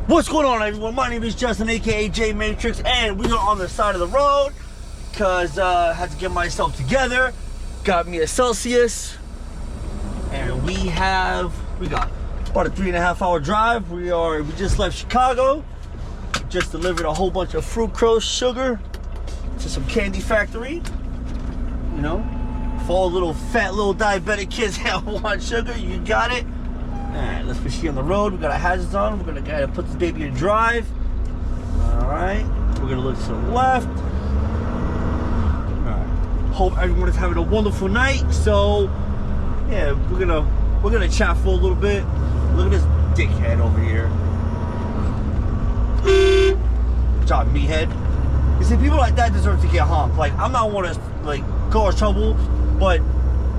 What's going on, everyone? My name is Justin, aka Jaymatrix, and we are on the side of the road because I had to get myself together. Got me a Celsius, and we got about a 3.5 hour drive. We just left Chicago, just delivered a whole bunch of fructose sugar to some candy factory. You know, for all little fat little diabetic kids that want sugar, you got it. Alright, let's proceed on the road. We got our hazards on. We're gonna put this baby in drive. Alright, we're gonna look to the left. Alright, hope everyone is having a wonderful night. So, yeah, we're gonna chat for a little bit. Look at this dickhead over here. Good job, meathead. You see, people like that deserve to get honked. Like, I'm not one to like cause trouble, but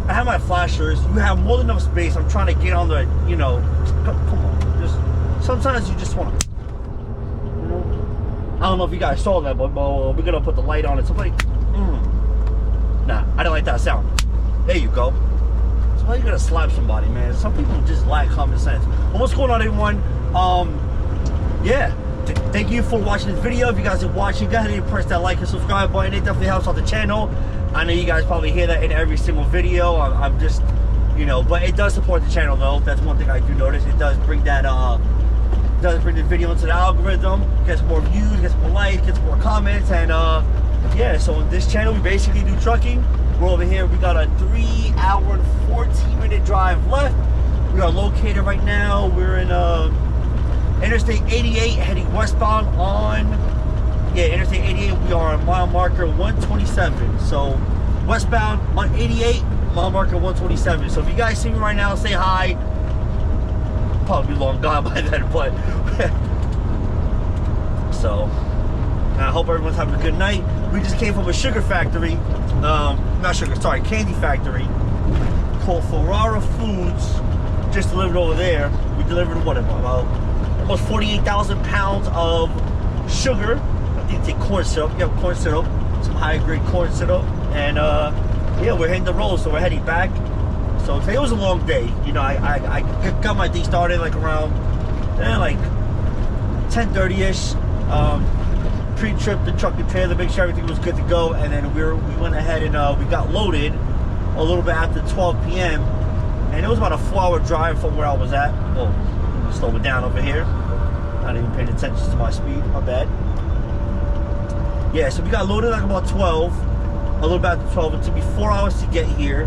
I have my flashers. You have more than enough space. I'm trying to get on the, you know, come on. Just sometimes you just want to, you know. I don't know if you guys saw that, but we're gonna put the light on it. Somebody, nah, I didn't like that sound. There you go. So why are you gonna slap somebody, man? Some people just lack common sense. Well, what's going on, everyone? Yeah. Thank you for watching this video. If you guys are watching, go ahead and press that like and subscribe button. It definitely helps out the channel. I know you guys probably hear that in every single video. I'm just, you know, but it does support the channel though. That's one thing I do notice. It does bring that, the video into the algorithm. Gets more views, gets more likes, gets more comments, and yeah. So on this channel, we basically do trucking. We're over here. We got a 3 hour and 14-minute drive left. We are located right now. We're in Interstate 88, heading westbound on. Yeah, Interstate 88, we are on mile marker 127. So, westbound on 88, mile marker 127. So, if you guys see me right now, say hi. Probably be long gone by then, but. So, I hope everyone's having a good night. We just came from a sugar factory. Candy factory called Ferrara Foods. Just delivered over there. We delivered, what, about almost 48,000 pounds of sugar. I think it's corn syrup. You have corn syrup, some high grade corn syrup, and yeah, we're hitting the road, so we're heading back. So today was a long day. You know, I got my day started like around like 10:30ish. Pre-trip the truck and trailer, make sure everything was good to go, and then we went ahead and we got loaded a little bit after 12 p.m. and it was about a 4-hour drive from where I was at. Oh, let me slow it down over here. Not even paying attention to my speed. My bad. Yeah, so we got loaded like about 12, a little bit after 12. It took me 4 hours to get here,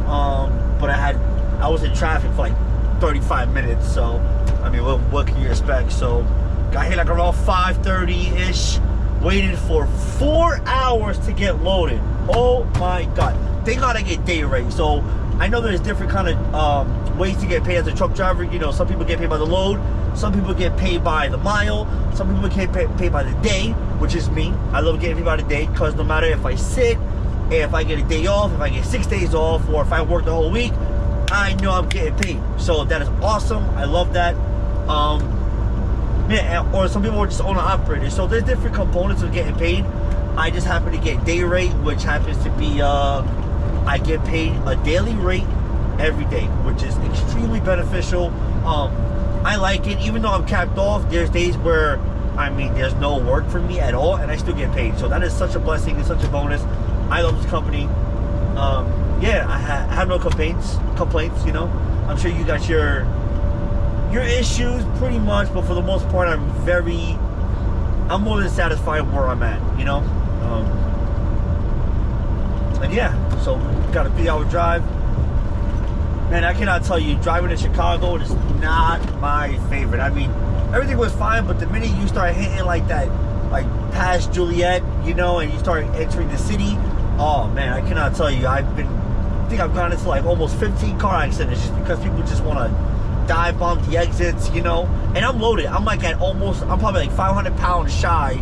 but I was in traffic for like 35 minutes. So, I mean, what can you expect? So, got here like around 5:30-ish, waited for 4 hours to get loaded. Oh my God! Thank God I get day rate. So, I know there's different kind of ways to get paid as a truck driver. You know, some people get paid by the load. Some people get paid by the mile. Some people get paid by the day, which is me. I love getting paid by the day because no matter if I sit, if I get a day off, if I get 6 days off, or if I work the whole week, I know I'm getting paid. So that is awesome. I love that. Yeah, or some people are just owner-operators. So there's different components of getting paid. I just happen to get day rate, which happens to be, I get paid a daily rate every day, which is extremely beneficial. I like it, even though I'm capped off. There's days where, I mean, there's no work for me at all, and I still get paid. So that is such a blessing. It's such a bonus. I love this company. Yeah, I have no complaints. You know, I'm sure you got your issues pretty much, but for the most part, I'm more than satisfied where I'm at. You know, and yeah. So got a 3-hour drive. Man, I cannot tell you, driving in Chicago is not my favorite. I mean, everything was fine, but the minute you start hitting like that, like past Juliet, you know, and you start entering the city, oh man, I cannot tell you. I think I've gone into like almost 15 car accidents just because people just want to dive bomb the exits, you know. And I'm loaded. I'm like I'm probably like 500 pounds shy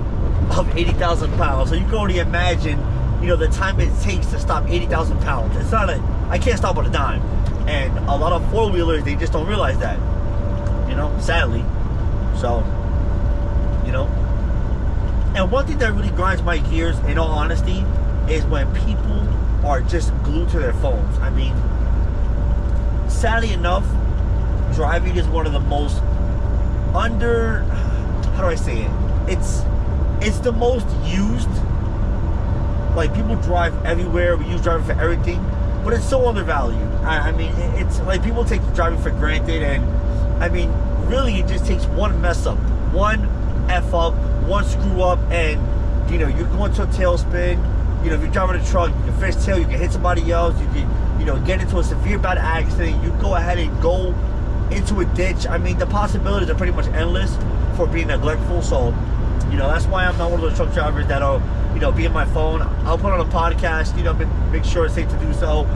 of 80,000 pounds. So you can only imagine, you know, the time it takes to stop 80,000 pounds. It's not I can't stop on a dime. And a lot of four-wheelers, they just don't realize that, you know, sadly. So, you know. And one thing that really grinds my gears, in all honesty, is when people are just glued to their phones. I mean, sadly enough, driving is one of the most how do I say it? It's the most used. Like, people drive everywhere. We use driving for everything, but it's so undervalued. I mean, it's like people take driving for granted, and I mean, really, it just takes one mess up, one F up, one screw up, and you know, you go into a tailspin. You know, if you're driving a truck, you can fishtail, you can hit somebody else, you can, you know, get into a severe bad accident. You go ahead and go into a ditch. I mean, the possibilities are pretty much endless for being neglectful. So, you know, that's why I'm not one of those truck drivers that'll, you know, be on my phone. I'll put on a podcast, you know, make sure it's safe to do so.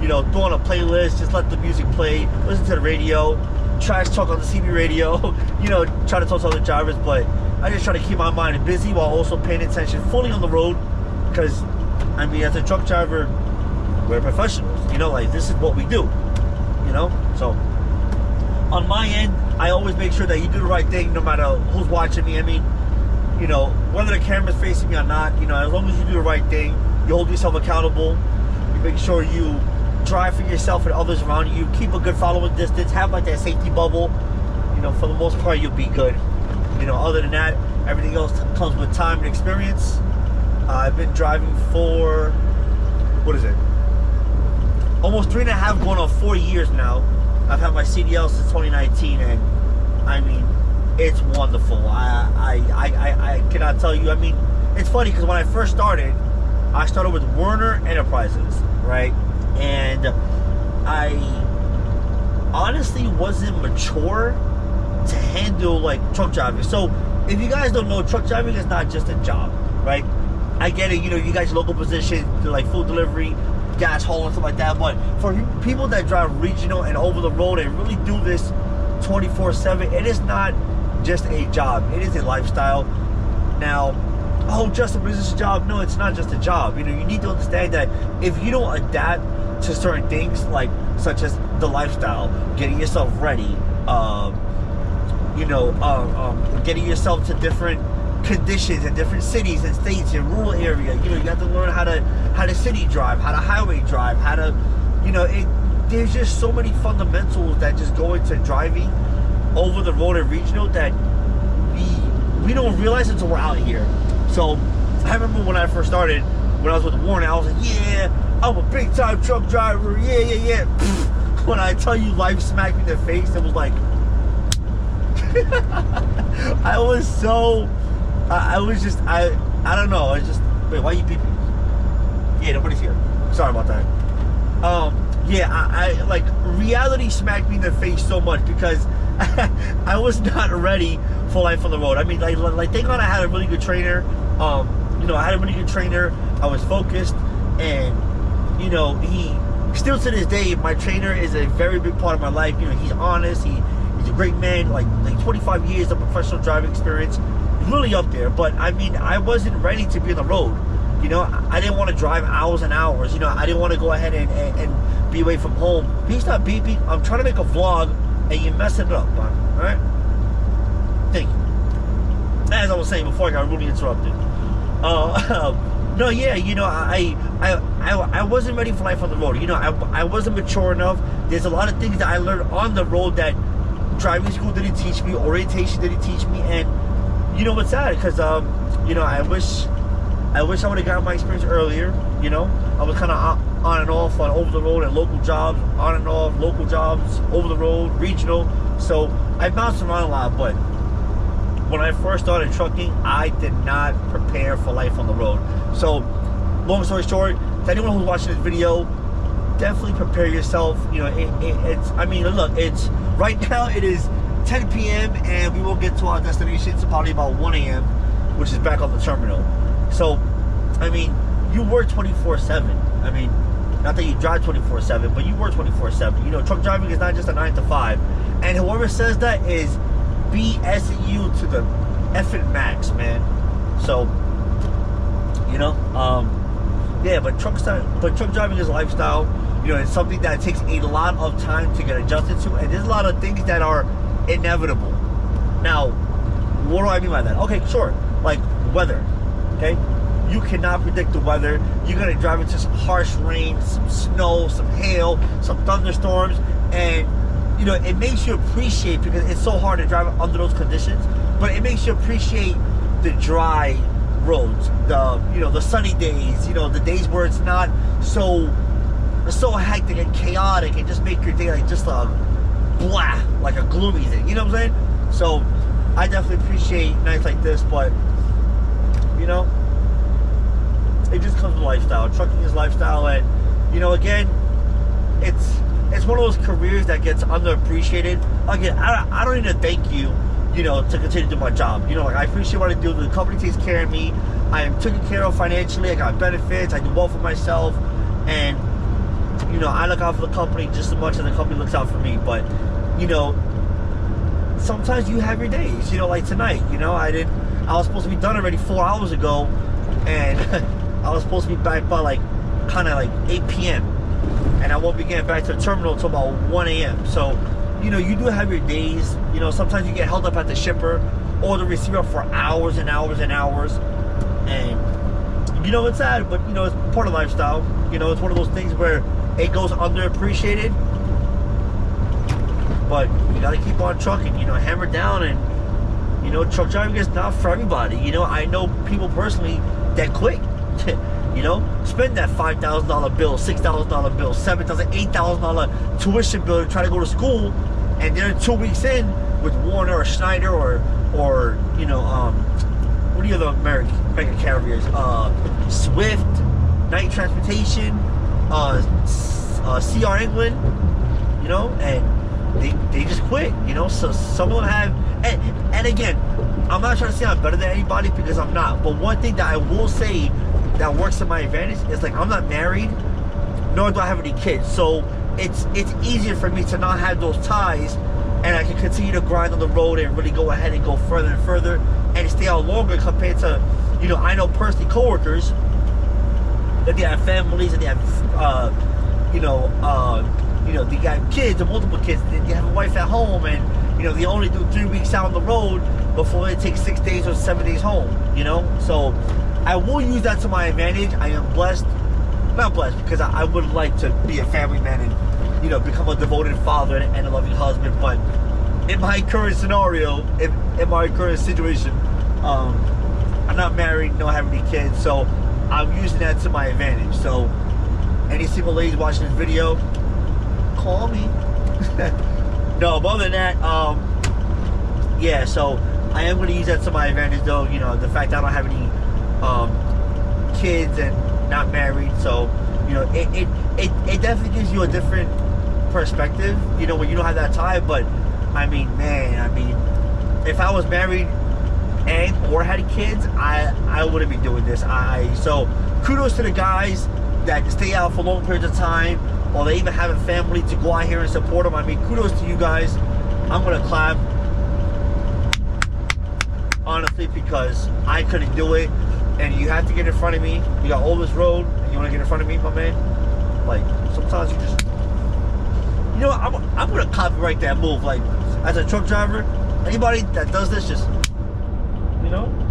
You know, throw on a playlist, just let the music play, listen to the radio, trash talk on the CB radio, you know, try to talk to other drivers. But I just try to keep my mind busy while also paying attention fully on the road, because, I mean, as a truck driver, we're professionals, you know, like, this is what we do, you know. So on my end, I always make sure that you do the right thing no matter who's watching me. I mean, you know, whether the camera's facing me or not, you know, as long as you do the right thing, you hold yourself accountable, you make sure you drive for yourself and others around you, keep a good following distance, have like that safety bubble, you know, for the most part, you'll be good. You know, other than that, everything else comes with time and experience. I've been driving for, what is it? Almost 3.5, going on 4 years now. I've had my CDL since 2019, and I mean, it's wonderful. I cannot tell you. I mean, it's funny because when I first started, I started with Werner Enterprises, right? And I honestly wasn't mature to handle like truck driving. So if you guys don't know, truck driving is not just a job, right? I get it, you know, you guys local position, like food delivery, gas hauling, stuff like that. But for people that drive regional and over the road and really do this 24/7, it is not just a job. It is a lifestyle. Now, oh, just a business job? No, it's not just a job. You know, you need to understand that if you don't adapt to certain things, like such as the lifestyle, getting yourself ready, getting yourself to different conditions in different cities and states in rural area. You know, you have to learn how to city drive, how to highway drive, how to, you know, there's just so many fundamentals that just go into driving over the road and regional that we don't realize until we're out here. So I remember when I first started, when I was with Warren, I was like, yeah, I'm a big time truck driver, yeah. When I tell you life smacked me in the face, it was like I don't know. I just, wait, why are you beeping? Yeah, nobody's here. Sorry about that. I like, reality smacked me in the face so much because I was not ready for life on the road. I mean, like thank God I had a really good trainer. You know, I had a really good trainer. I was focused, and you know, he still to this day, my trainer is a very big part of my life. You know, he's honest. He's a great man. Like 25 years of professional driving experience. Really up there. But I mean, I wasn't ready to be on the road. You know, I didn't want to drive hours and hours. You know, I didn't want to go ahead and be away from home. Please stop beeping. I'm trying to make a vlog and you're messing it up, man. All right? Thank you. As I was saying before, I got really interrupted. No, yeah, you know, I wasn't ready for life on the road. You know, I wasn't mature enough. There's a lot of things that I learned on the road that driving school didn't teach me, orientation didn't teach me, and you know what's sad? Because you know, I wish I would have gotten my experience earlier. You know, I was kind of on and off on over the road and local jobs, on and off local jobs, over the road, regional. So I bounced around a lot. But when I first started trucking, I did not prepare for life on the road. So long story short, to anyone who's watching this video, definitely prepare yourself. You know, it's, I mean, look, it's right now it is 10 p.m. and we will get to our destination. It's probably about 1 a.m., which is back on the terminal. So, I mean, you work 24/7. I mean, not that you drive 24/7, but you work 24/7. You know, truck driving is not just a 9 to 5. And whoever says that is BSU to the effing max, man. So, you know, yeah, but truck driving is a lifestyle. You know, it's something that takes a lot of time to get adjusted to, and there's a lot of things that are inevitable. Now, what do I mean by that? Okay, sure, like weather. Okay, you cannot predict the weather. You're gonna drive into some harsh rain, some snow, some hail, some thunderstorms, and you know, it makes you appreciate, because it's so hard to drive under those conditions. but it makes you appreciate the dry roads, the sunny days, the days where it's not so hectic and chaotic, and just make your day like just a blah, like a gloomy thing. You know what I'm saying? So I definitely appreciate nights like this, but it just comes with lifestyle. Trucking is lifestyle, and again, it's one of those careers that gets underappreciated. Again, I don't need to thank you, to continue to do my job. Like, I appreciate what I do. The company takes care of me. I am taken care of financially. I got benefits. I do well for myself, and I look out for the company just as much as the company looks out for me. But sometimes you have your days. Like tonight. I was supposed to be done already 4 hours ago, and I was supposed to be back by kind of 8 p.m. and I won't be getting back to the terminal until about 1 a.m. So, you do have your days. Sometimes you get held up at the shipper or the receiver for hours and hours and hours. And, it's sad, but, it's part of lifestyle. It's one of those things where it goes underappreciated. But you got to keep on trucking, hammer down. And, truck driving is not for everybody. I know people personally that quit. Spend that $5,000 bill, $6,000 bill, $7,000, $8,000 tuition bill to try to go to school, and they're 2 weeks in with Warner or Schneider or what are the other mega carriers? Swift, Night Transportation, CR England, and they just quit. So some of them have, and again, I'm not trying to say I'm better than anybody, because I'm not. But one thing that I will say that works to my advantage is, I'm not married, nor do I have any kids, so it's easier for me to not have those ties, and I can continue to grind on the road and really go ahead and go further and further and stay out longer, compared to, I know personally coworkers that they have families and they have they got kids and multiple kids. They have a wife at home, and they only do 3 weeks out on the road before they take 6 days or 7 days home. So I will use that to my advantage. I am blessed, not blessed, because I would like to be a family man and become a devoted father and a loving husband. But in my current scenario, in my current situation, I'm not married, don't have any kids, so I'm using that to my advantage. So any single ladies watching this video, call me. No, but other than that, yeah, so I am going to use that to my advantage, though. The fact that I don't have any kids and not married, so it definitely gives you a different perspective, when you don't have that tie. But I mean, if I was married and or had kids, I wouldn't be doing this. So kudos to the guys that stay out for long periods of time, or they even have a family to go out here and support them. Kudos to you guys. I'm gonna clap, honestly, because I couldn't do it. And you have to get in front of me. You got all this road, and you want to get in front of me, my man. Sometimes you just, I'm gonna copyright that move. As a truck driver, anybody that does this, just,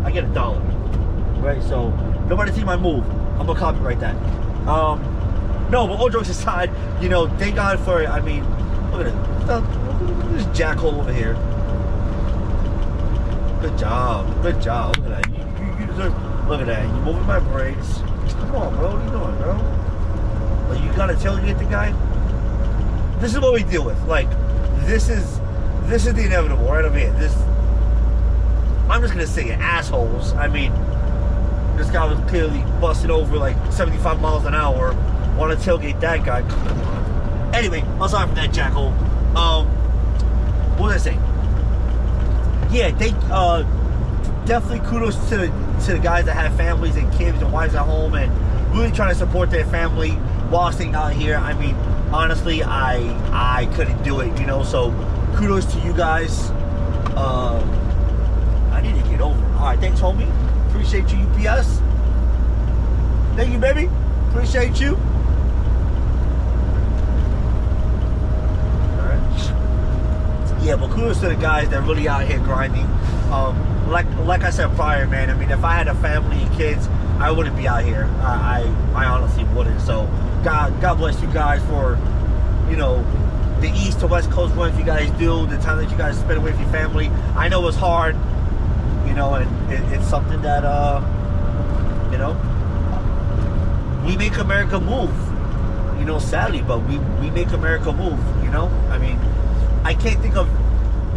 I get $1, right? So nobody see my move. I'm gonna copyright that. No, but all jokes aside, thank God for it. Look at it. Look at this jackhole over here. Good job. Good job. Look at that. You deserve. Look at that. You're moving my brakes. Come on, bro. What are you doing, bro? You gotta tailgate the guy. This is what we deal with. This is the inevitable right over here. I'm just gonna say it, assholes. This guy was clearly busted over 75 miles an hour. Want to tailgate that guy? Come on. Anyway, I'm sorry for that jackhole. What was I saying? Yeah, definitely kudos to the guys that have families and kids and wives at home and really trying to support their family while staying out here. Honestly, I couldn't do it, so kudos to you guys. I need to get over it. Alright, thanks, homie. Appreciate you, UPS. Thank you, baby. Appreciate you. Yeah, but kudos to the guys that really out here grinding. Like I said prior, man, if I had a family and kids, I wouldn't be out here. I honestly wouldn't. So God bless you guys for, the East to West Coast runs you guys do, the time that you guys spend with your family. I know it's hard. know, and it's something that, you know, we make America move, you know, sadly, but we make America move, you know? I mean, I can't think of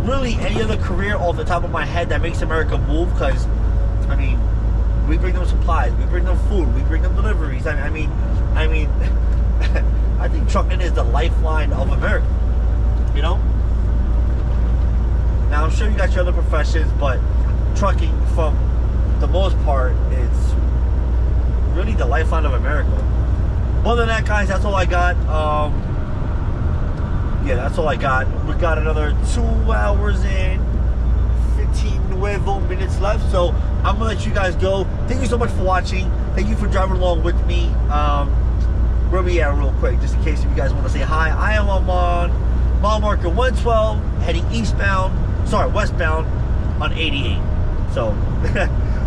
really any other career off the top of my head that makes America move, because, I mean, we bring them supplies, we bring them food, we bring them deliveries. I mean, I think trucking is the lifeline of America, you know? Now, I'm sure you got your other professions, but trucking, for the most part, it's really the lifeline of America. Other than that, guys, that's all I got. Yeah, that's all I got. We got another 2 hours and 15 minutes left, so I'm gonna let you guys go. Thank you so much for watching. Thank you for driving along with me. Where we at, real quick, just in case if you guys want to say hi. I am on mile marker 112, heading westbound on 88. So,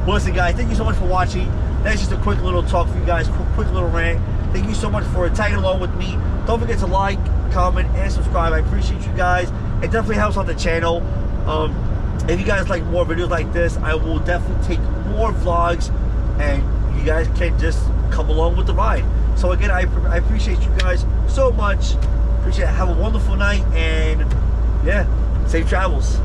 well, listen, guys, thank you so much for watching. That's just a quick little talk for you guys, quick little rant. Thank you so much for tagging along with me. Don't forget to like, comment, and subscribe. I appreciate you guys. It definitely helps on the channel. If you guys like more videos like this, I will definitely take more vlogs, and you guys can just come along with the ride. So again, I appreciate you guys so much. Appreciate it. Have a wonderful night, and yeah, safe travels.